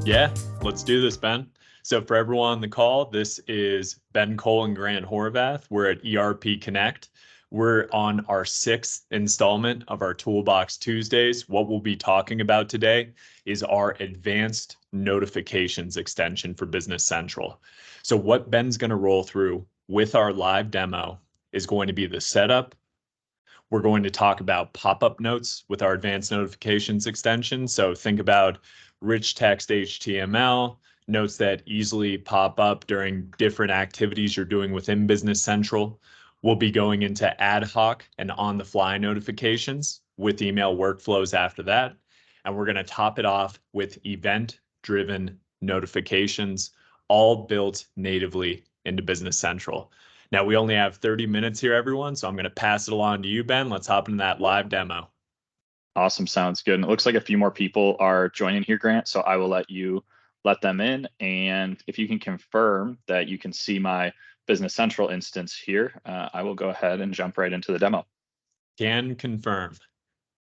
Yeah, let's do this, Ben. So for everyone on the call, this is Ben Cole and Grant Horvath. We're at ERP Connect. We're on our sixth installment of our Toolbox Tuesdays. What we'll be talking about today is our advanced notifications extension for Business Central. So what Ben's going to roll through with our live demo is going to be the setup. We're going to talk about pop-up notes with our advanced notifications extension. So think about rich text HTML, notes that easily pop up during different activities you're doing within Business Central. We'll be going into ad hoc and on-the-fly notifications with email workflows after that. And we're going to top it off with event-driven notifications, all built natively into Business Central. Now, we only have 30 minutes here, everyone, so I'm going to pass it along to you, Ben. Let's hop into that live demo. Awesome. Sounds good. And it looks like a few more people are joining here, Grant, so I will let them in. And if you can confirm that you can see my Business Central instance here, I will go ahead and jump right into the demo. Can confirm.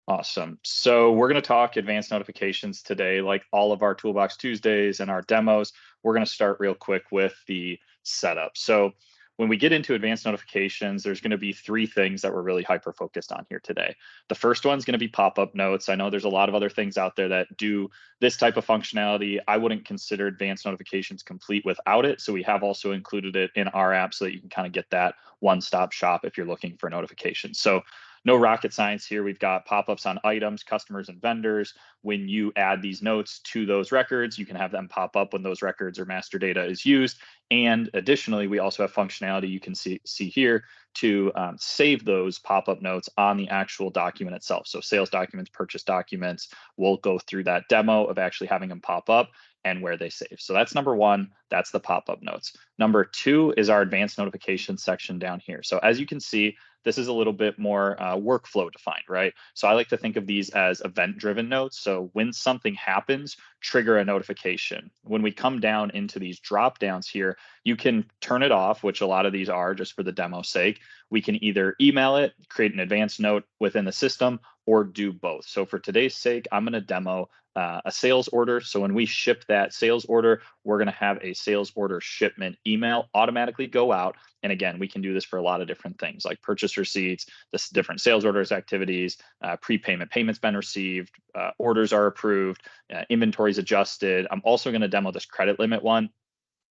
Awesome. So we're going to talk advanced notifications today. Like all of our Toolbox Tuesdays and our demos, we're going to start real quick with the setup. So when we get into advanced notifications, there's going to be three things that we're really hyper focused on here today. The first one's going to be pop-up notes. I know there's a lot of other things out there that do this type of functionality. I wouldn't consider advanced notifications complete without it. So we have also included it in our app so that you can kind of get that one-stop shop if you're looking for notifications. So no rocket science here. We've got pop-ups on items, customers, and vendors. When you add these notes to those records, you can have them pop up when those records or master data is used. And additionally, we also have functionality you can see here to save those pop-up notes on the actual document itself. So sales documents, purchase documents, we'll go through that demo of actually having them pop up and where they save. So that's number one, that's the pop-up notes. Number two is our advanced notifications section down here. So as you can see, this is a little bit more workflow defined, right? So I like to think of these as event-driven notes. So when something happens, trigger a notification. When we come down into these drop downs here, you can turn it off, which a lot of these are just for the demo's sake. We can either email it, create an advanced note within the system, or do both. So for today's sake, I'm going to demo a sales order. So when we ship that sales order, we're going to have a sales order shipment email automatically go out. And again, we can do this for a lot of different things like purchase receipts, the different sales orders activities, prepayment payments been received, orders are approved, inventories adjusted. I'm also going to demo this credit limit one.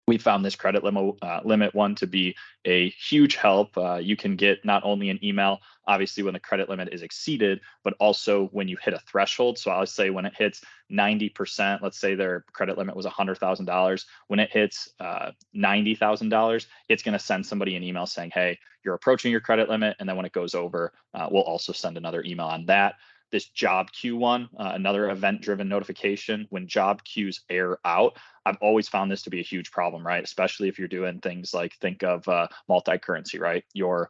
We found this credit limit one to be a huge help. You can get not only an email, obviously, when the credit limit is exceeded, but also when you hit a threshold. So I'll say when it hits 90%, let's say their credit limit was $100,000. When it hits $90,000, it's going to send somebody an email saying, hey, you're approaching your credit limit. And then when it goes over, we'll also send another email on that. This job queue one, another event-driven notification. When job queues air out, I've always found this to be a huge problem, right? Especially if you're doing things like think of multi-currency, right? Your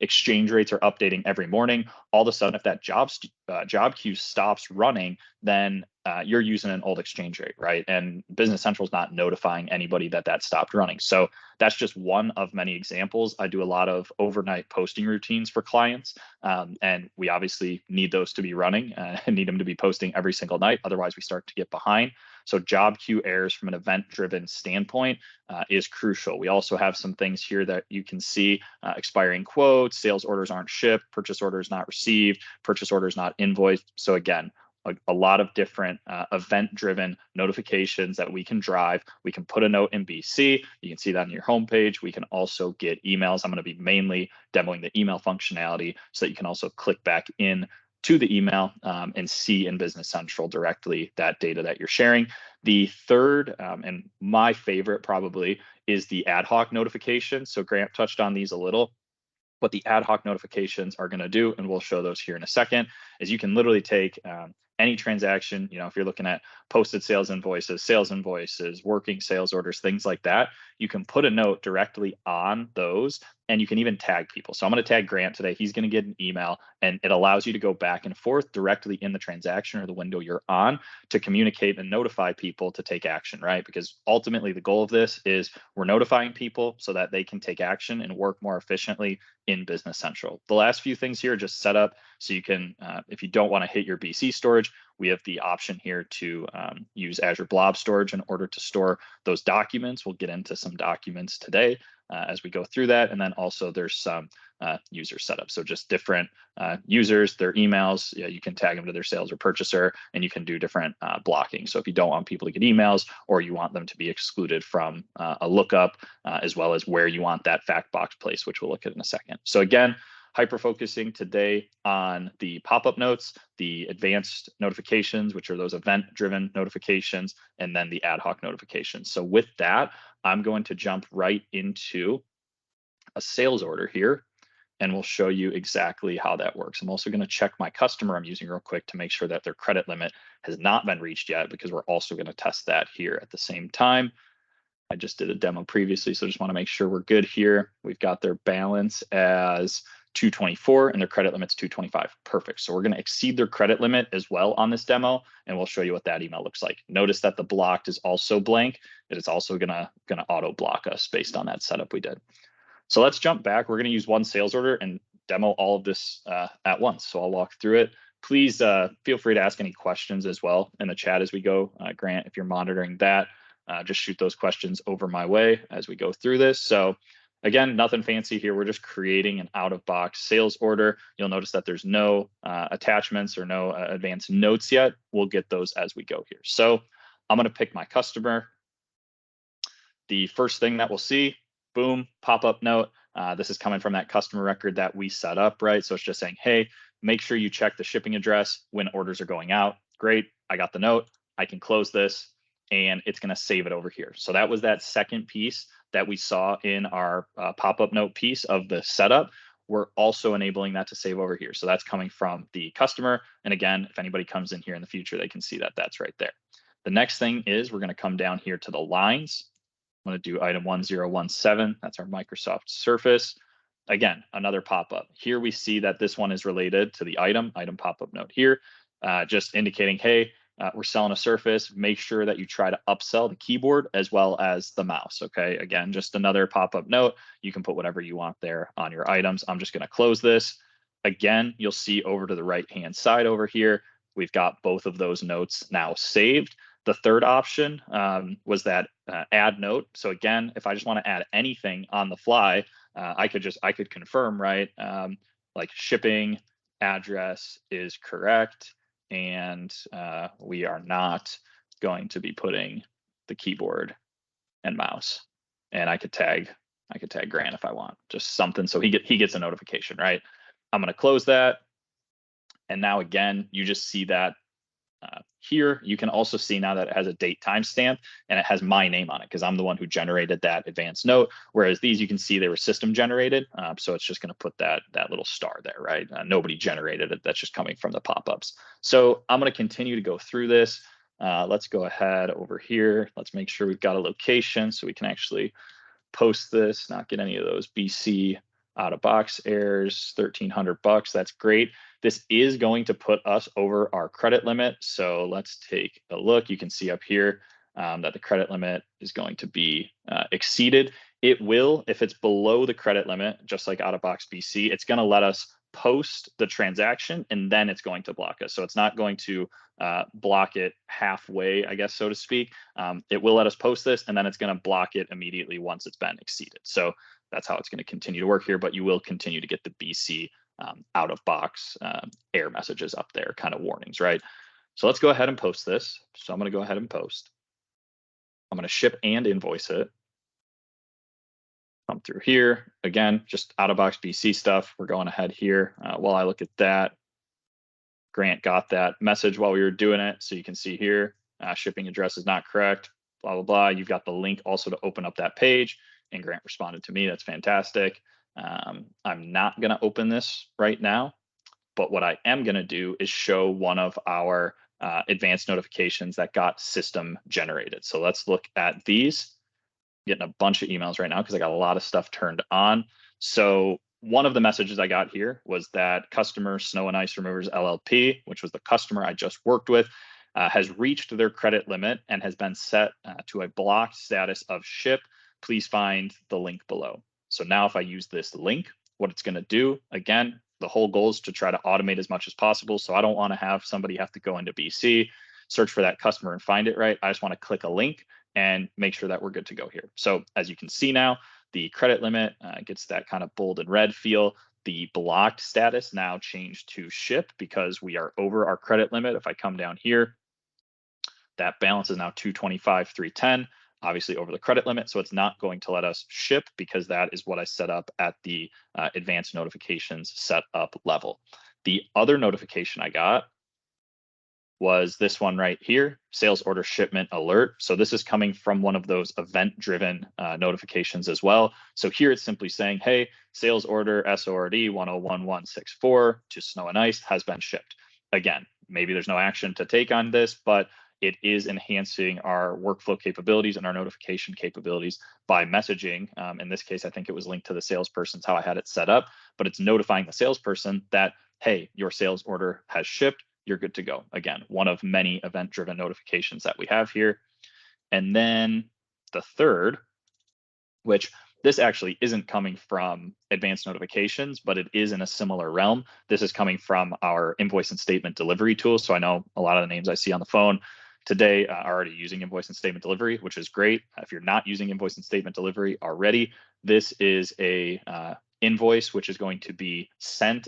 exchange rates are updating every morning. All of a sudden, if that job queue stops running, then you're using an old exchange rate, right? And Business Central is not notifying anybody that stopped running. So that's just one of many examples. I do a lot of overnight posting routines for clients, and we obviously need those to be running and need them to be posting every single night. Otherwise, we start to get behind. So job queue errors from an event-driven standpoint is crucial. We also have some things here that you can see: expiring quotes, sales orders aren't shipped, purchase orders not received, purchase orders not invoiced. So again, a lot of different event-driven notifications that we can drive. We can put a note in BC. You can see that on your homepage. We can also get emails. I'm going to be mainly demoing the email functionality so that you can also click back in to the email and see in Business Central directly that data that you're sharing. The third, and my favorite probably, is the ad hoc notification. So Grant touched on these a little. What the ad hoc notifications are going to do, and we'll show those here in a second, is you can literally take any transaction, if you're looking at posted sales invoices, working sales orders, things like that, you can put a note directly on those and you can even tag people. So I'm going to tag Grant today. He's going to get an email, and it allows you to go back and forth directly in the transaction or the window you're on to communicate and notify people to take action, right? Because ultimately the goal of this is we're notifying people so that they can take action and work more efficiently in Business Central. The last few things here are just set up so you can, if you don't want to hit your BC storage, we have the option here to use Azure Blob Storage in order to store those documents. We'll get into some documents today as we go through that. And then also there's some user setup. So just different users, their emails, you can tag them to their sales or purchaser, and you can do different blocking. So if you don't want people to get emails, or you want them to be excluded from a lookup, as well as where you want that fact box placed, which we'll look at in a second. So again, hyper-focusing today on the pop-up notes, the advanced notifications, which are those event-driven notifications, and then the ad hoc notifications. So with that, I'm going to jump right into a sales order here, and we'll show you exactly how that works. I'm also going to check my customer I'm using real quick to make sure that their credit limit has not been reached yet, because we're also going to test that here at the same time. I just did a demo previously, so I just want to make sure we're good here. We've got their balance as 224 and their credit limit's 225. Perfect. So we're going to exceed their credit limit as well on this demo, and we'll show you what that email looks like. Notice that the blocked is also blank. It is also gonna auto block us based on that setup we did. So let's jump back. We're going to use one sales order and demo all of this at once. So I'll walk through it. Please feel free to ask any questions as well in the chat as we go. Grant, if you're monitoring that, just shoot those questions over my way as we go through this. So again, nothing fancy here. We're just creating an out-of-box sales order. You'll notice that there's no attachments or no advanced notes yet. We'll get those as we go here. So I'm going to pick my customer. The first thing that we'll see, boom, pop-up note. This is coming from that customer record that we set up, right? So it's just saying, hey, make sure you check the shipping address when orders are going out. Great, I got the note. I can close this, and it's going to save it over here. So that was that second piece that we saw in our pop-up note piece of the setup. We're also enabling that to save over here. So that's coming from the customer. And again, if anybody comes in here in the future, they can see that that's right there. The next thing is we're going to come down here to the lines. I'm going to do item 1017. That's our Microsoft Surface. Again, another pop-up. Here we see that this one is related to the item pop-up note here, just indicating, hey, we're selling a Surface. Make sure that you try to upsell the keyboard as well as the mouse. Okay, again, just another pop-up note. You can put whatever you want there on your items. I'm just going to close this. Again, you'll see over to the right-hand side over here, we've got both of those notes now saved. The third option was that add note. So again, if I just want to add anything on the fly, I could confirm, right? Like shipping address is correct, and we are not going to be putting the keyboard and mouse. And I could tag Grant if I want, just something so he gets a notification, right? I'm going to close that, and now again, you just see that. Here, you can also see now that it has a date timestamp and it has my name on it because I'm the one who generated that advanced note. Whereas these, you can see they were system generated. So it's just going to put that little star there, right? Nobody generated it. That's just coming from the pop-ups. So I'm going to continue to go through this. Let's go ahead over here. Let's make sure we've got a location so we can actually post this, not get any of those BC out of box errors. $1,300. That's great. This is going to put us over our credit limit. So let's take a look. You can see up here that the credit limit is going to be exceeded. It will, if it's below the credit limit, just like out of box BC, it's going to let us post the transaction and then it's going to block us. So it's not going to block it halfway, I guess, so to speak. It will let us post this and then it's going to block it immediately once it's been exceeded. So that's how it's going to continue to work here, but you will continue to get the BC out of box error messages up there, kind of warnings, right? So let's go ahead and post this. So I'm going to go ahead and post. I'm going to ship and invoice it. Come through here. Again, just out of box BC stuff. We're going ahead here. While I look at that, Grant got that message while we were doing it. So you can see here, shipping address is not correct, blah, blah, blah. You've got the link also to open up that page. And Grant responded to me. That's fantastic. I'm not going to open this right now, but what I am going to do is show one of our advanced notifications that got system generated. So let's look at these. I'm getting a bunch of emails right now because I got a lot of stuff turned on. So one of the messages I got here was that customer Snow and Ice Removers LLP, which was the customer I just worked with, has reached their credit limit and has been set to a blocked status of ship. Please find the link below. So now if I use this link, what it's going to do, again, the whole goal is to try to automate as much as possible. So I don't want to have somebody have to go into BC, search for that customer and find it, right? I just want to click a link and make sure that we're good to go here. So as you can see now, the credit limit gets that kind of bold and red feel. The blocked status now changed to ship because we are over our credit limit. If I come down here, that balance is now 225,310, obviously over the credit limit. So it's not going to let us ship because that is what I set up at the advanced notifications setup level. The other notification I got was this one right here, sales order shipment alert. So this is coming from one of those event-driven notifications as well. So here it's simply saying, hey, sales order SORD 101164 to Snow and Ice has been shipped. Again, maybe there's no action to take on this, but it is enhancing our workflow capabilities and our notification capabilities by messaging. In this case, I think it was linked to the salesperson's how I had it set up, but it's notifying the salesperson that, hey, your sales order has shipped. You're good to go. Again, one of many event-driven notifications that we have here. And then the third, which this actually isn't coming from advanced notifications, but it is in a similar realm. This is coming from our invoice and statement delivery tool. So I know a lot of the names I see on the phone today are already using invoice and statement delivery, which is great. If you're not using invoice and statement delivery already, this is a invoice which is going to be sent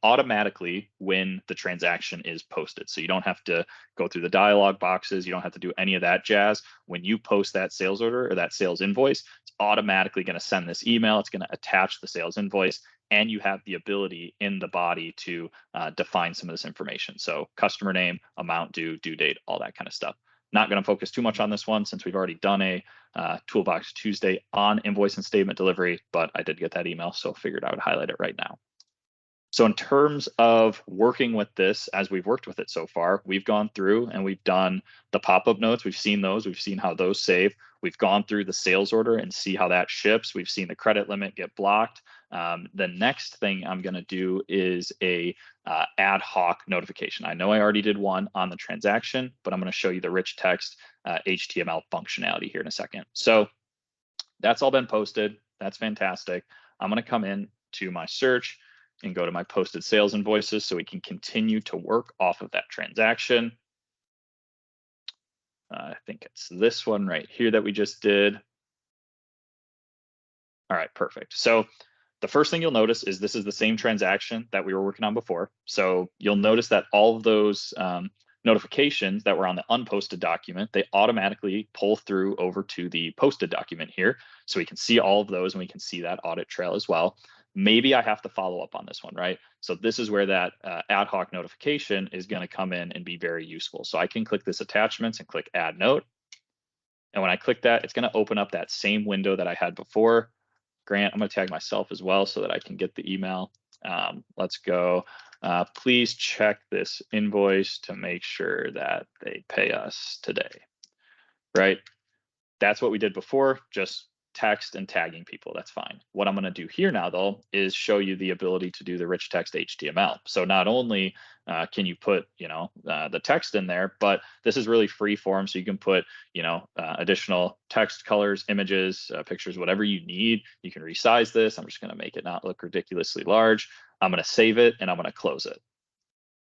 automatically when the transaction is posted. So you don't have to go through the dialog boxes. You don't have to do any of that jazz. When you post that sales order or that sales invoice, it's automatically going to send this email. It's going to attach the sales invoice, and you have the ability in the body to define some of this information. So customer name, amount due, due date, all that kind of stuff. Not going to focus too much on this one since we've already done a Toolbox Tuesday on invoice and statement delivery, but I did get that email, so figured I would highlight it right now. So in terms of working with this, as we've worked with it so far, we've gone through and we've done the pop-up notes. We've seen those. We've seen how those save. We've gone through the sales order and see how that ships. We've seen the credit limit get blocked. The next thing I'm going to do is a ad hoc notification. I know I already did one on the transaction, but I'm going to show you the rich text HTML functionality here in a second. So that's all been posted. That's fantastic. I'm going to come in to my search and go to my posted sales invoices so we can continue to work off of that transaction. I think it's this one right here that we just did. All right, perfect. So the first thing you'll notice is this is the same transaction that we were working on before. So you'll notice that all of those notifications that were on the unposted document, they automatically pull through over to the posted document here. So we can see all of those and we can see that audit trail as well. Maybe I have to follow up on this one, right? So this is where that ad hoc notification is going to come in and be very useful. So I can click this attachments and click add note. And when I click that, it's going to open up that same window that I had before. Grant, I'm going to tag myself as well so that I can get the email. Let's go. Please check this invoice to make sure that they pay us today, right? That's what we did before, just text and tagging people. That's fine. What I'm going to do here now, though, is show you the ability to do the rich text HTML. So not only can you put, the text in there, but this is really free form. So you can put, additional text, colors, images, pictures, whatever you need. You can resize this. I'm just going to make it not look ridiculously large. I'm going to save it and I'm going to close it.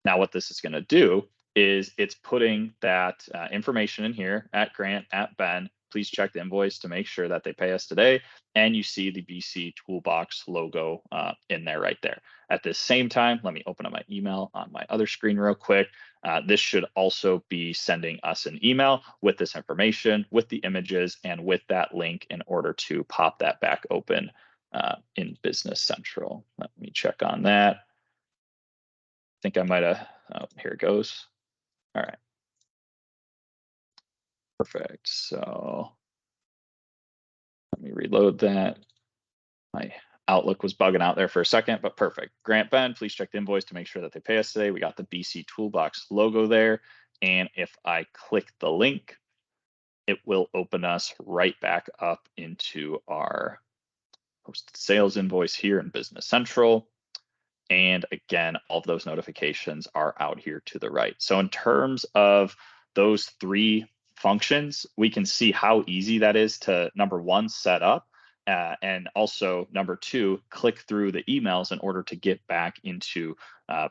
Now, what this is going to do is it's putting that information in here at Grant, at Ben. Please check the invoice to make sure that they pay us today. And you see the BC Toolbox logo in there right there. At the same time, let me open up my email on my other screen real quick. This should also be sending us an email with this information, with the images, and with that link in order to pop that back open in Business Central. Let me check on that. I think I might have, oh, here it goes. All right. Perfect. So let me reload that. My Outlook was bugging out there for a second, but perfect. Grant, Ben, please check the invoice to make sure that they pay us today. We got the BC Toolbox logo there. And if I click the link, it will open us right back up into our posted sales invoice here in Business Central. And again, all of those notifications are out here to the right. So in terms of those three functions, we can see how easy that is to, number one, set up. And also, number two, click through the emails in order to get back into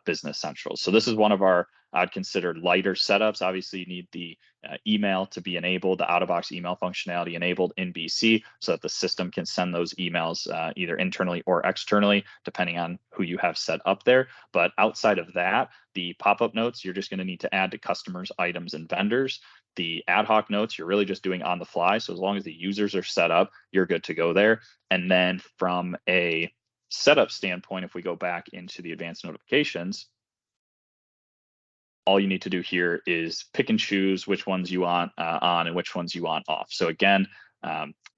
Business Central. So this is one of our, I'd consider, lighter setups. Obviously, you need the email to be enabled, the out-of-box email functionality enabled in BC so that the system can send those emails either internally or externally, depending on who you have set up there. But outside of that, the pop-up notes, you're just going to need to add to customers, items, and vendors. The ad hoc notes, you're really just doing on the fly. So as long as the users are set up, you're good to go there. And then from a setup standpoint, if we go back into the advanced notifications, all you need to do here is pick and choose which ones you want on and which ones you want off. So again,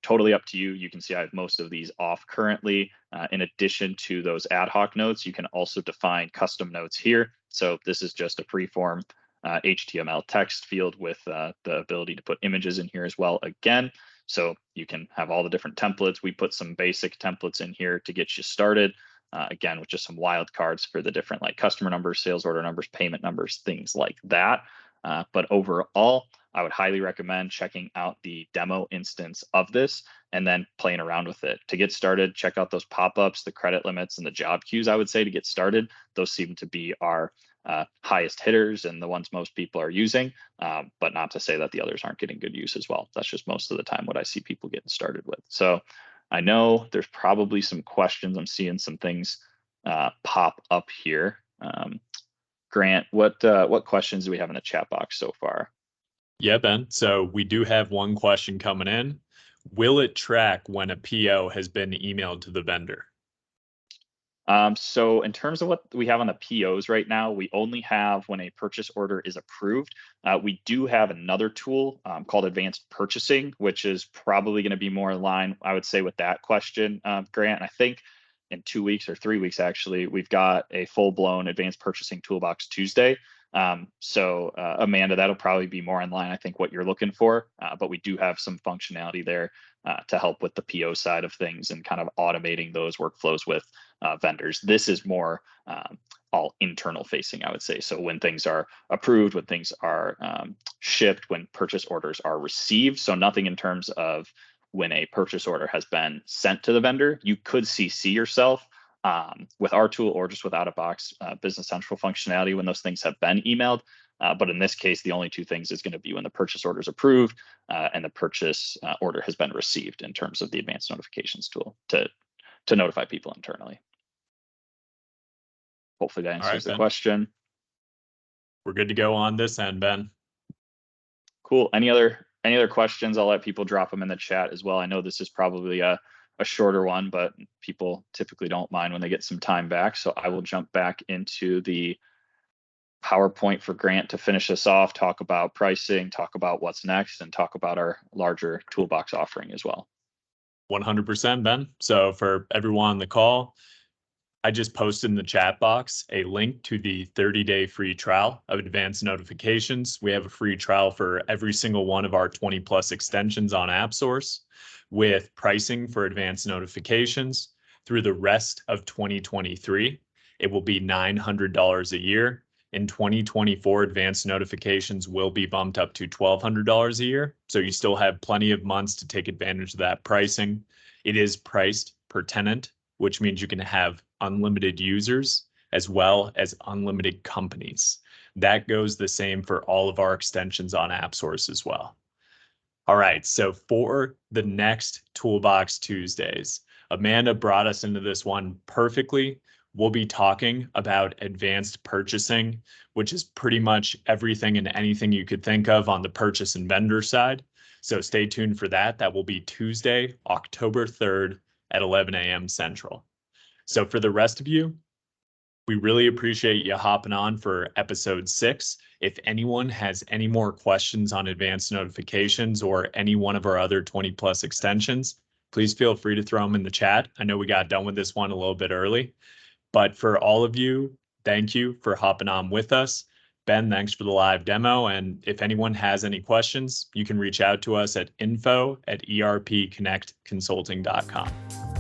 totally up to you. You can see I have most of these off currently. In addition to those ad hoc notes, you can also define custom notes here. So this is just a free-form HTML text field with the ability to put images in here as well again. So you can have all the different templates. We put some basic templates in here to get you started. Again, with just some wildcards for the different like customer numbers, sales order numbers, payment numbers, things like that. But overall, I would highly recommend checking out the demo instance of this and then playing around with it. To get started, check out those pop-ups, the credit limits, and the job queues, I would say, to get started. Those seem to be our highest hitters and the ones most people are using, but not to say that the others aren't getting good use as well. That's just most of the time what I see people getting started with. So I know there's probably some questions. I'm seeing some things pop up here. Grant, what questions do we have in the chat box so far? Yeah, Ben. So we do have one question coming in. Will it track when a PO has been emailed to the vendor? So in terms of what we have on the POs right now, we only have when a purchase order is approved. We do have another tool called advanced purchasing, which is probably going to be more in line, I would say, with that question, Grant. And I think in 2 weeks or 3 weeks, actually, we've got a full-blown advanced purchasing Toolbox Tuesday. So Amanda, that'll probably be more in line, I think, what you're looking for. But we do have some functionality there to help with the PO side of things and kind of automating those workflows with vendors. This is more all internal facing, I would say. So when things are approved, when things are shipped, when purchase orders are received. So nothing in terms of when a purchase order has been sent to the vendor. You could CC yourself with our tool or just with out-of-box Business Central functionality when those things have been emailed. But in this case, the only two things is going to be when the purchase order is approved and the purchase order has been received in terms of the advanced notifications tool to notify people internally. Hopefully that answers the question. We're good to go on this end, Ben. Cool. Any other questions? I'll let people drop them in the chat as well. I know this is probably a shorter one, but people typically don't mind when they get some time back. So I will jump back into the PowerPoint for Grant to finish us off, talk about pricing, talk about what's next, and talk about our larger toolbox offering as well. 100%, Ben. So for everyone on the call, I just posted in the chat box a link to the 30-day free trial of advanced notifications. We have a free trial for every single one of our 20+ extensions on AppSource with pricing for advanced notifications through the rest of 2023. It will be $900 a year. In 2024, advanced notifications will be bumped up to $1,200 a year. So you still have plenty of months to take advantage of that pricing. It is priced per tenant, which means you can have unlimited users as well as unlimited companies. That goes the same for all of our extensions on AppSource as well. All right, so for the next Toolbox Tuesdays, Amanda brought us into this one perfectly. We'll be talking about advanced purchasing, which is pretty much everything and anything you could think of on the purchase and vendor side. So stay tuned for that. That will be Tuesday, October 3rd at 11 a.m. Central. So for the rest of you, we really appreciate you hopping on for episode 6. If anyone has any more questions on advanced notifications or any one of our other 20+ extensions, please feel free to throw them in the chat. I know we got done with this one a little bit early, but for all of you, thank you for hopping on with us. Ben, thanks for the live demo. And if anyone has any questions, you can reach out to us at info@erpconnectconsulting.com.